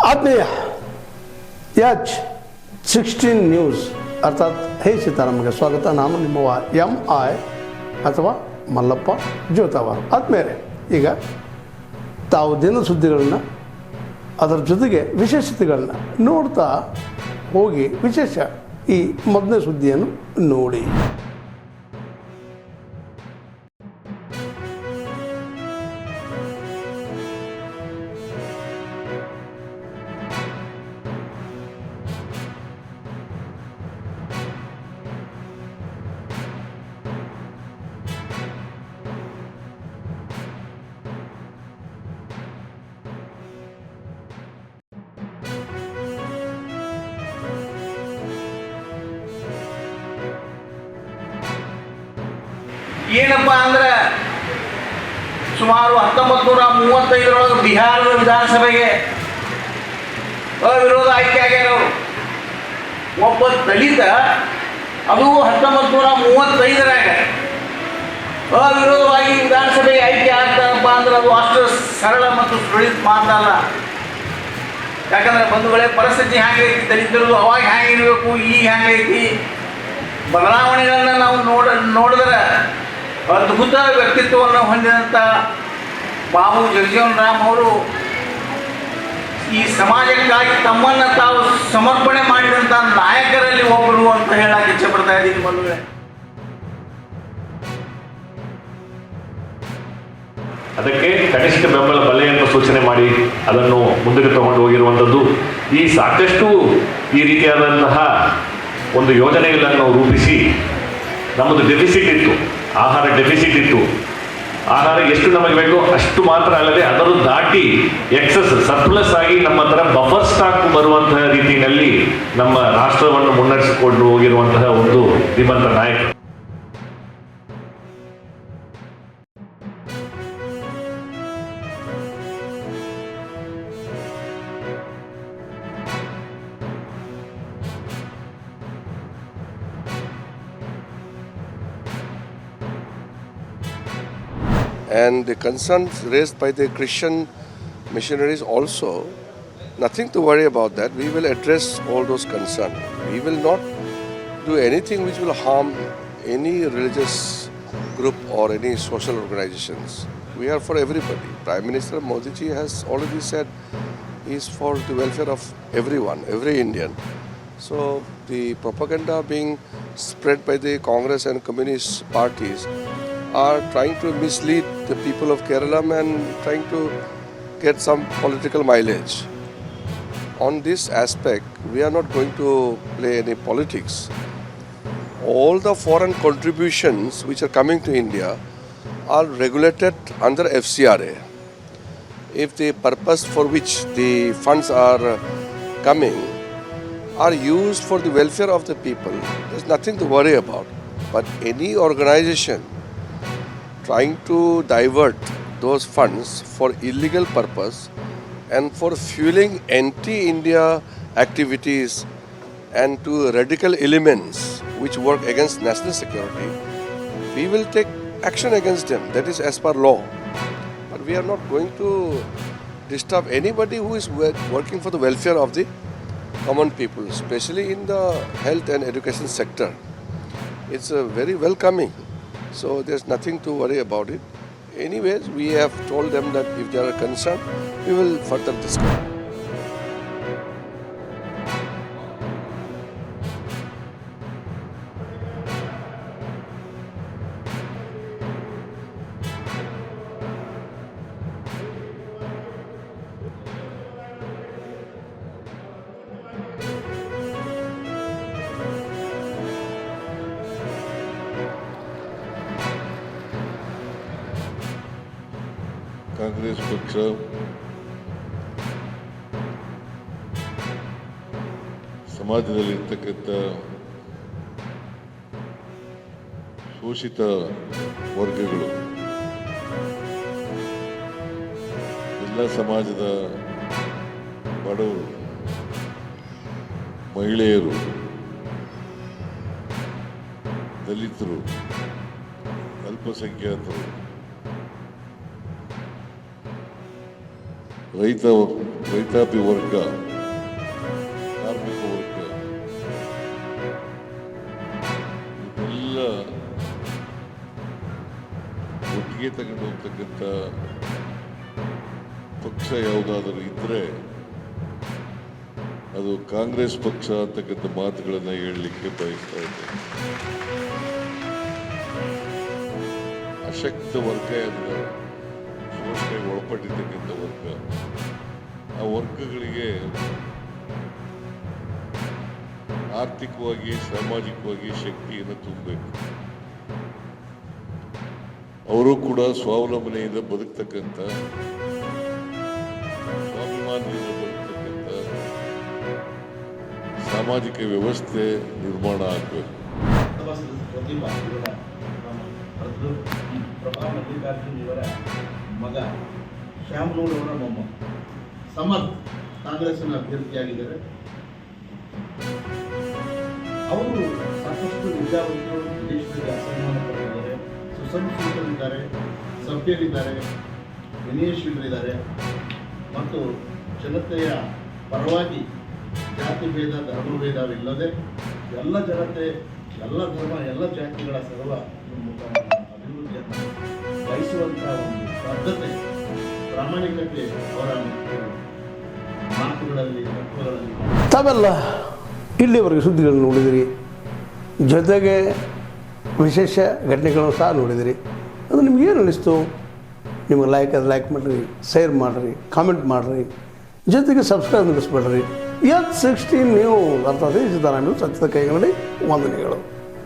ಆತ್ಮೀಯ H16 news ಅರ್ಥಾತ್ ಹೇ ಸೀತಾರಾಮ್ಗೆ ಸ್ವಾಗತ. ನಾನು ನಿಮ್ಮವ MI ಅಥವಾ ಮಲ್ಲಪ್ಪ ಜೋತಾವಾರ್. ಆದ್ಮೇಲೆ ಈಗ ತಾವು ದಿನ ಸುದ್ದಿಗಳನ್ನ ಅದರ ಜೊತೆಗೆ ವಿಶೇಷತೆಗಳನ್ನ ನೋಡ್ತಾ ಹೋಗಿ ವಿಶೇಷ ಈ ಮೊದಲನೇ ಸುದ್ದಿಯನ್ನು ನೋಡಿ. ಏನಪ್ಪ ಅಂದ್ರೆ ಸುಮಾರು 1935 ಬಿಹಾರದ ವಿಧಾನಸಭೆಗೆ ಅವಿರೋಧ ಆಯ್ಕೆ ಆಗ್ಯಾರವರು. ಒಬ್ಬ ದಲಿತ ಅದು 1935ರಾಗ ಅವಿರೋಧವಾಗಿ ವಿಧಾನಸಭೆಗೆ ಆಯ್ಕೆ ಆಗ್ತಾರಪ್ಪ ಅಂದ್ರೆ ಅದು ಅಷ್ಟು ಸರಳ ಮತ್ತು ಸುಳಿತ ಮಾತಲ್ಲ. ಯಾಕಂದ್ರೆ ಬಂಧುಗಳೇ, ಪರಿಸ್ಥಿತಿ ಹ್ಯಾಂಗೈತಿ, ದಲಿತರದು ಅವಾಗ ಹ್ಯಾಂಗಿರಬೇಕು, ಈಗ ಹ್ಯಾಂಗೈತಿ, ಬದಲಾವಣೆಗಳನ್ನ ನಾವು ನೋಡಿದ್ರೆ ಅದ್ಭುತ ವ್ಯಕ್ತಿತ್ವವನ್ನು ಹೊಂದಿದಂಥ ಬಾಬು ಜಗಜೀವನ್ ರಾಮ್ ಅವರು ಈ ಸಮಾಜಕ್ಕಾಗಿ ತಮ್ಮನ್ನು ತಾವು ಸಮರ್ಪಣೆ ಮಾಡಿದಂಥ ನಾಯಕರಲ್ಲಿ ಒಬ್ಬರು ಅಂತ ಹೇಳಕ್ಕೆ ಇಚ್ಛೆ ಪಡ್ತಾ ಇದ್ದೀನಿ ಬಂಧುಗಳೇ. ಅದಕ್ಕೆ ಕನಿಷ್ಠ ಬೆಂಬಲ ಬಲೆ ಅಂತ ಸೂಚನೆ ಮಾಡಿ ಅದನ್ನು ಮುಂದಕ್ಕೆ ತಗೊಂಡು ಹೋಗಿರುವಂಥದ್ದು. ಈ ಸಾಕಷ್ಟು ಈ ರೀತಿಯಾದಂತಹ ಒಂದು ಯೋಜನೆಗಳನ್ನು ರೂಪಿಸಿ ನಮ್ಮದು ಡೆಫಿಸಿಟ್ ಇತ್ತು, ಆಹಾರ ಡೆಫಿಸಿಟ್ ಇತ್ತು. ಆಹಾರ ಎಷ್ಟು ನಮಗೆ ಬೇಕೋ ಅಷ್ಟು ಮಾತ್ರ ಅಲ್ಲದೆ ಅದನ್ನು ದಾಟಿ ಎಕ್ಸಸ್ ಸರ್ಪ್ಲಸ್ ಆಗಿ ನಮ್ಮ ಹತ್ರ ಬಫರ್ ಸ್ಟಾಕ್ ಬರುವಂತಹ ರೀತಿಯಲ್ಲಿ ನಮ್ಮ ರಾಷ್ಟ್ರವನ್ನು ಮುನ್ನಡೆಸಿಕೊಂಡು ಹೋಗಿರುವಂತಹ ಒಂದು ಧೀಮಂತ ನಾಯಕ. And the concerns raised by the Christian missionaries also, nothing to worry about that. We will address all those concerns. We will not do anything which will harm any religious group or any social organizations. We are for everybody. Prime Minister Modi ji has already said he is for the welfare of everyone, every Indian. So the propaganda being spread by the Congress and Communist parties are trying to mislead the people of Kerala and trying to get some political mileage. On this aspect, we are not going to play any politics. All the foreign contributions which are coming to India are regulated under FCRA. If the purpose for which the funds are coming are used for the welfare of the people, there's nothing to worry about. But any organization trying to divert those funds for illegal purpose and for fueling anti-India activities and to radical elements which work against national security, we will take action against them. That is as per law. But we are not going to disturb anybody who is working for the welfare of the common people, especially in the health and education sector. It's very welcoming. So there's nothing to worry about it. Anyways, we have told them that if they are concerned, we will further discuss. Congress ಪಕ್ಷ ಸಮಾಜದಲ್ಲಿರ್ತಕ್ಕಂಥ ಶೋಷಿತ ವರ್ಗಗಳು, ಎಲ್ಲ ಸಮಾಜದ ಬಡವರು, ಮಹಿಳೆಯರು, ದಲಿತರು, ಅಲ್ಪಸಂಖ್ಯಾತರು, ರೈತ ರೈತಾಪಿ ವರ್ಗ, ಕಾರ್ಮಿಕ ವರ್ಗ ಎಲ್ಲ ಒಟ್ಟಿಗೆ ತಗೊಂಡು ಹೋಗ್ತಕ್ಕಂಥ ಪಕ್ಷ ಯಾವುದಾದರೂ ಇದ್ರೆ ಅದು ಕಾಂಗ್ರೆಸ್ ಪಕ್ಷ ಅಂತಕ್ಕಂಥ ಮಾತುಗಳನ್ನು ಹೇಳಲಿಕ್ಕೆ ಬಯಸ್ತಾ ಇದ್ದೇನೆ. ಅಶಕ್ತ ವರ್ಗ ಎಲ್ಲ ಶೋಷಣೆಗೆ ಒಳಪಟ್ಟಿರ್ತಕ್ಕಂಥ ವರ್ಗ, ಆ ವರ್ಗಗಳಿಗೆ ಆರ್ಥಿಕವಾಗಿ ಸಾಮಾಜಿಕವಾಗಿ ಶಕ್ತಿಯನ್ನು ತುಂಬಬೇಕು. ಅವರು ಕೂಡ ಸ್ವಾವಲಂಬನೆಯಿಂದ ಬದುಕ್ತಕ್ಕಂಥ, ಸ್ವಾಭಿಮಾನದಿಂದ ಬದುಕ್ತಕ್ಕಂಥ ಸಾಮಾಜಿಕ ವ್ಯವಸ್ಥೆ ನಿರ್ಮಾಣ ಆಗಬೇಕು. ಪ್ರತಿಭಾ ಇವರ ಪ್ರಭಾ ಮಲ್ಲಿಕಾರ್ಜುನ್ ಇವರ ಮಗ ಶ್ಯಾಮನೂರ್ ಅವರ ಮೊಮ್ಮ ಸಮರ್ಥ್ ಕಾಂಗ್ರೆಸ್ಸಿನ ಅಭ್ಯರ್ಥಿಯಾಗಿದ್ದಾರೆ. ಅವರು ಸಾಕಷ್ಟು ವಿದ್ಯಾವಂತರು, ದೇಶದಲ್ಲಿ ಅಸನ್ಮಾನ ಪಡೆದಿದ್ದಾರೆ, ಸುಸಂಸ್ಕೃತರಿದ್ದಾರೆ, ಸಭ್ಯರಿದ್ದಾರೆ, ವಿನಯಶೀಲರಿದ್ದಾರೆ ಮತ್ತು ಜನತೆಯ ಪರವಾಗಿ ಜಾತಿ ಭೇದ ಧರ್ಮಭೇದವಿಲ್ಲದೆ ಎಲ್ಲ ಜನತೆ, ಎಲ್ಲ ಧರ್ಮ, ಎಲ್ಲ ಜಾತಿಗಳ ಸರ್ವ ಅಭಿವೃದ್ಧಿಯನ್ನು ಬಯಸುವಂತಹ ಒಂದು ಬದ್ಧತೆ, ಪ್ರಾಮಾಣಿಕತೆ ಅವರ ಮಾತುಗಳಲ್ಲಿ, ತತ್ವಗಳಲ್ಲಿ. ತಾವೆಲ್ಲ ಇಲ್ಲಿವರೆಗೆ ಸುದ್ದಿಗಳನ್ನು ನೋಡಿದಿರಿ, ಜೊತೆಗೆ ವಿಶೇಷ ಘಟನೆಗಳನ್ನು ಸಹ ನೋಡಿದಿರಿ. ಅದು ನಿಮಗೇನು ಅನ್ನಿಸ್ತು? ನಿಮಗೆ ಲೈಕ್ ಮಾಡಿರಿ, ಶೇರ್ ಮಾಡಿರಿ, ಕಾಮೆಂಟ್ ಮಾಡಿರಿ, ಜೊತೆಗೆ ಸಬ್ಸ್ಕ್ರೈಬ್ ನಿಲ್ಲಿಸ್ಬೇಡ್ರಿ. H16 ನ್ಯೂಸ್ ಅರ್ಥಾತ್ ಸಿದ್ದರಾಮಯ್ಯ ಸತ್ಯದ ಕೈಗನ್ನಡಿ ವಂದನೆಗಳು.